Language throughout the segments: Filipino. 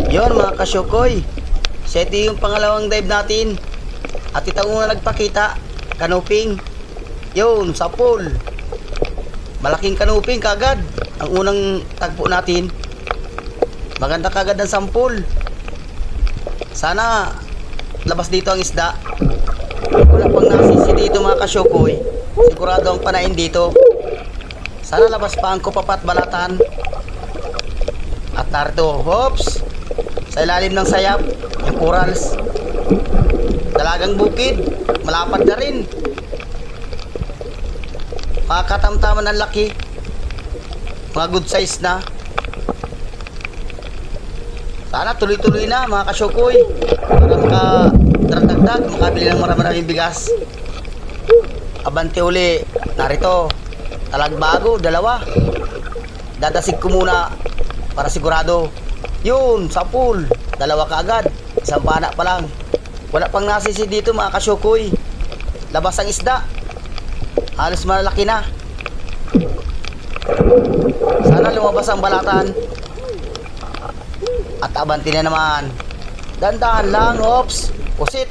Yon mga kasyukoy, set yung pangalawang dive natin. At ito una nagpakita, kanuping. Yon, sa pool. Malaking kanuping kagad. Ang unang tagpo natin. Maganda kagad ang sampol. Sana labas dito ang isda. Wala pang nasisi dito mga kasyukoy. Sigurado ang panain dito. Sana labas pa ang kupapat balatan. At narito, hops, sa ilalim ng sayap, yung corals. Dalagang bukid, malapad na rin. Makatamtaman ang laki. Mga good size na. Sana tuloy-tuloy na mga kasyukoy. Para makadagdag, makabili ng maraming bigas. Abante uli, narito, talagbago, dalawa. Dadasig ko muna para sigurado. Yun, sa pool, dalawa kaagad. Isang pana pa lang. Wala pang nasisi dito mga kasyukoy. Labas ang isda. Halos malalaki na. Sana lumabas ang balatan. At abante na naman. Dandahan lang, ops. Pusit.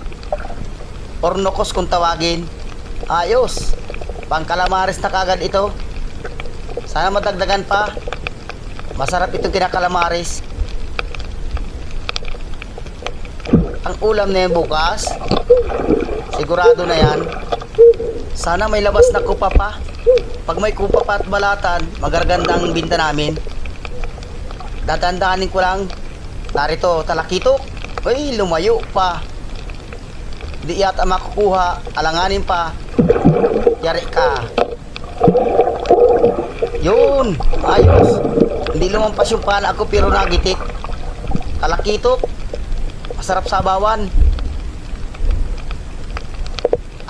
Ornokos kung tawagin. Ayos. Pangkalamares na kagad ito. Sana madagdagan pa. Masarap itong kinakalamares. Ang ulam na yan bukas, sigurado na yan. Sana may labas na kupa pa. Pag may kupa pa at balatan, magaraganda ang binta namin. Dadandahanin ko lang. Narito, talakitok. Uy, lumayo pa. Di yata makukuha. Alanganin pa. Yari ka. Yun, ayos. Hindi lumampas yung pana ako pero nagitik. Talakitok. Masarap sa bawan.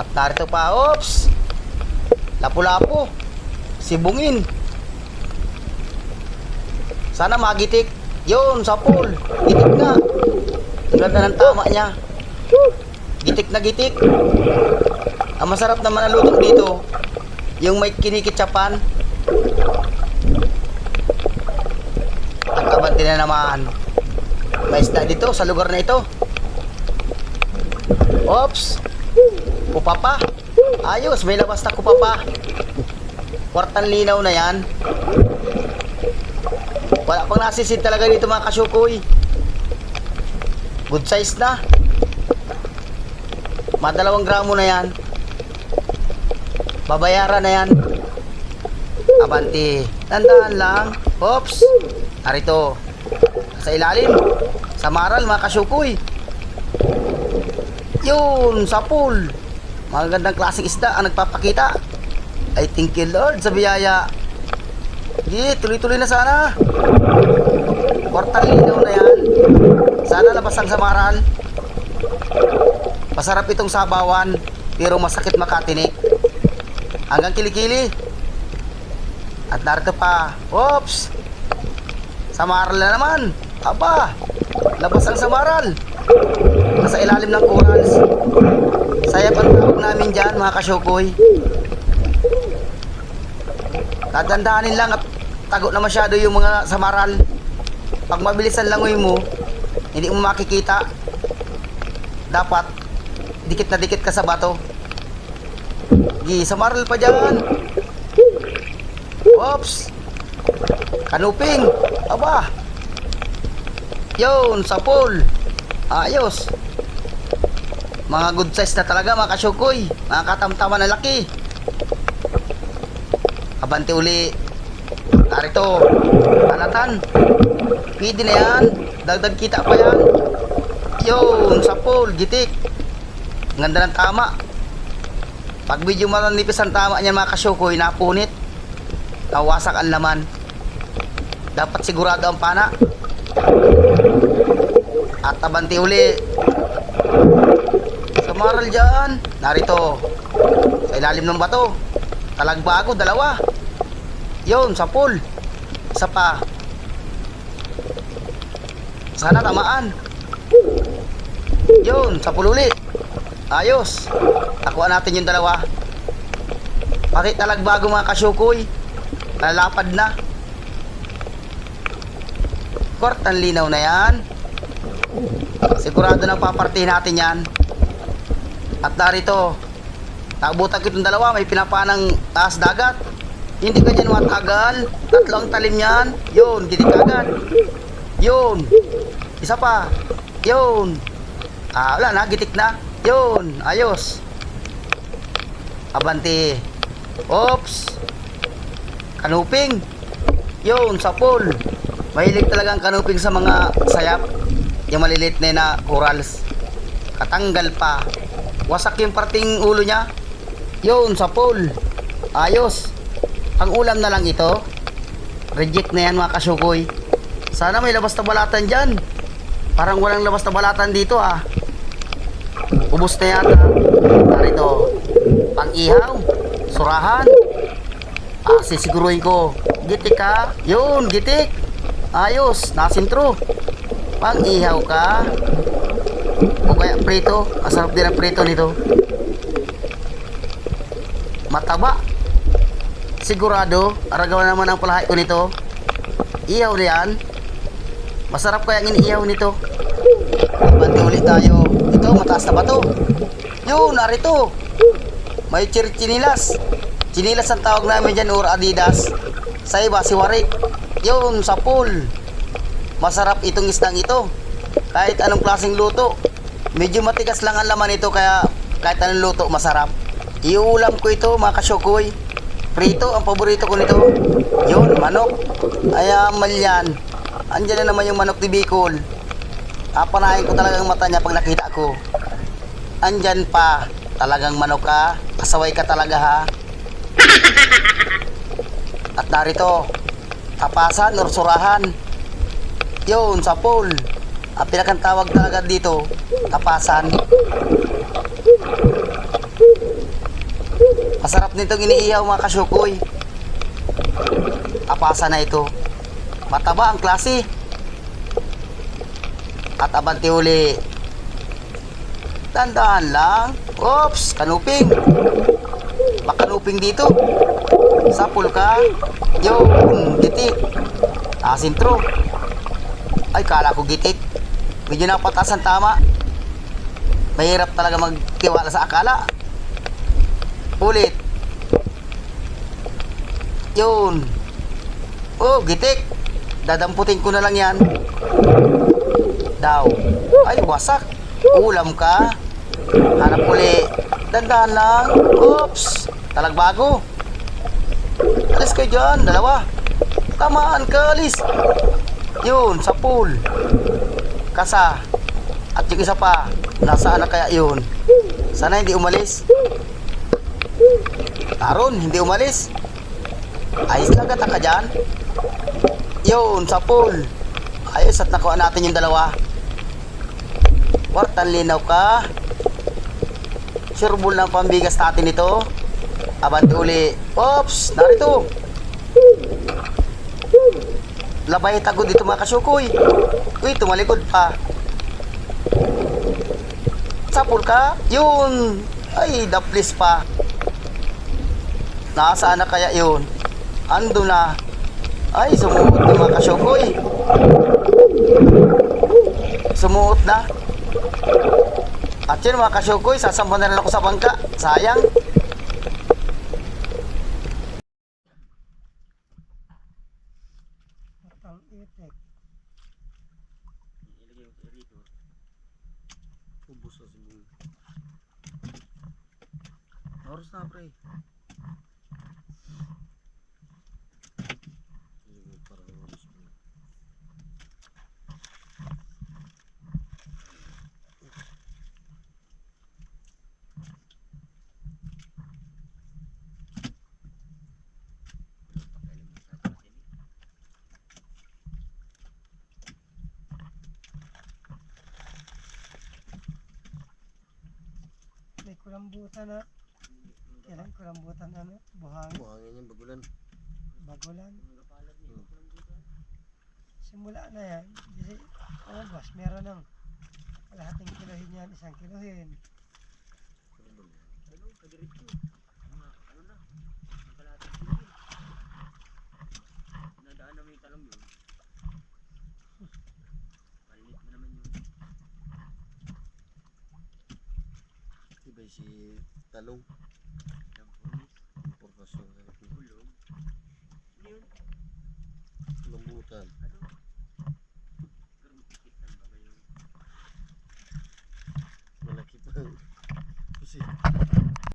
At narito pa, ops. Lapu-lapu. Sibungin. Sana magitik. Yun, sa pool. Gitik na. Ang ganda ng tama niya. Gitik na gitik. Ang masarap naman ang luto dito, yung may kinikitsapan. At abante na naman. May isda dito sa lugar na ito. Ops. Kupapa. Ayos, may labas na kupapa. Kwartang linaw na yan. Wala pang nasisid talaga dito mga kasyukoy. Good size na. Mga 2 gramo na yan. Babayaran na yan. Abante. Tandaan lang. Ops. Narito. Sa ilalim. Sa maral mga kasyukoy. Yun. Sa pool. Mga gandang klaseng isda ang nagpapakita. I thank you Lord sa biyaya. Tuloy-tuloy na sana. Kwartang linaw na yan. Sana labas ang samaral. Masarap itong sabawan, pero masakit makatinik. Hanggang kilikili. At narito pa. Oops. Samaral na naman. Aba. Labas ang samaral. Nasa ilalim ng corals. Sayap ang tawag namin dyan mga kasyukoy. Tadandahanin lang at tago na masyado yung mga samaral. Pag mabilis ang langoy mo, hindi mo makikita. Dapat dikit na dikit ka sa bato. Samaral pa dyan. Oops. Kanuping. Aba. Yun, sa pool. Ayos. Mga good size na talaga mga kasyukoy. Mga katamtaman na laki. Abante uli. Narito. Alatan. Pwede na yan. Dagdag kita pa yan. Yun, sa pool. Gitik. Ang ganda ng tama. Pag medyo manipis ang tama niya mga kasyukoy, napunit. Nawasak ang laman. Dapat sigurado ang pana. At abante uli. Samaral dyan. Narito. Sa ilalim ng bato. Talagbago, 2. Yun, sa pool. Isa pa. Sana tamaan. Yun, sa pool uli. Ayos. Nakuha natin yung 2. Pati talagbago mga kasyukoy. Lalapad na. Kwartang linaw na yan. Sigurado nang papartihin natin yan. At narito, nakabutan ko itong dalawa, may pinapanang taas dagat. Hindi ganyan matagal. Tatlong talim yan. Yun, gitik agad. Yun. Isa pa. Yun. Wala na, gitik na. Yun, ayos. Abante. Oops. Kanuping. Yun, sapol. Mahilig talagang kanuping sa mga sayap. Yung malilit na corals. Katanggal pa. Wasak yung parting ulo niya. Yun, sapol. Ayos. Ang ulam na lang ito. Reject na yan mga kasyukoy. Sana may labas na balatan dyan. Parang walang labas na balatan dito ah. Ubus na yata. Narito. Pang-ihaw. Surahan. Sisiguruhin ko. Gitik ka. Yun, gitik. Ayos. Nasintro. Pang-ihaw ka. O kaya prito. Masarap din ang prito nito. Mataba. Sigurado. Aragawan naman ang palahay ko nito. Ihaw na yan. Masarap kaya ang iniihaw nito. Bante ulit tayo. Ito, mataas na ba to? Yun, narito. May chinilas. Chinilas ang tawag namin dyan, or Adidas. Sa iba, si Warik. Yun, sa pool. Masarap itong isdang ito. Kahit anong klaseng luto. Medyo matigas lang ang laman ito, kaya kahit anong luto, masarap. Iulam ko ito, mga kasyukoy. Prito, ang paborito ko nito. Yun, manok. Ay, malyan. Andiyan na naman yung manok ni Bicol. Apanahin ko talagang mata niya pag nakita ko. Andyan pa. Talagang manok ka. Asaway ka talaga ha. At narito, tapasan or surahan. Yun, sa pool. Ang pinakantawag talaga dito, tapasan. Masarap nitong iniihaw mga kasyukoy. Tapasan na ito. Mataba ang klase. At abante uli. Tandaan lang. Oops, kanuping. Makanuping dito. Sapul ka. Yung gitik. Asintro. Ay, kala ko gitik. Medyo napatas ang tama. Mahirap talaga magtiwala sa akala. Ulit. Yun. Oh, gitik. Dadamputin ko na lang yan. Daw. Ay, wasak. Ulam ka. Hanap uli. Dandahan lang. Oops. Talagbago. Alis kayo dyan. Dalawa. Tamaan ka, alis. Yun, sa pool. Kasa. At yung isa pa. Nasaan na kaya yun? Sana hindi umalis. Taron, hindi umalis. Ayos lang gata ka dyan. Yun, sa pool. Ayos, at nakuha natin yung dalawa. Wartan linaw ka. Sureball ng pambigas natin ito. Abante uli. Oops, narito. Labay tagod dito mga kasyukoy. Uy, tumalikod pa. Sapul ka. Yun. Ay, daplis pa. Nasaan na kaya yun? Ando na. Ay, sumuot na mga kasyukoy. Sumuot na. At yun mga kasyukoy, sasampan na rin ako sa bangka. Sayang. Ang itik. Ilagay ko rito. Ubus na siguro. Oras na pre. May kulambutan na. Kailan kulambutan na no? Buhangin. Buhangin yung bagulan. Bagulan. Simula na yan. Kasi, August, meron ng kalahating kilohin yan, 1 kilohin. Ano, kadiretso. Ano na? Ang kalating kilo. Nadaan na may talong yun. Maliit mo naman yun. ba si talong? Importasyon na Ulog. Yun. lambutan. Ano? Pero makikit lang ba kayo? Malaki pa. Kasi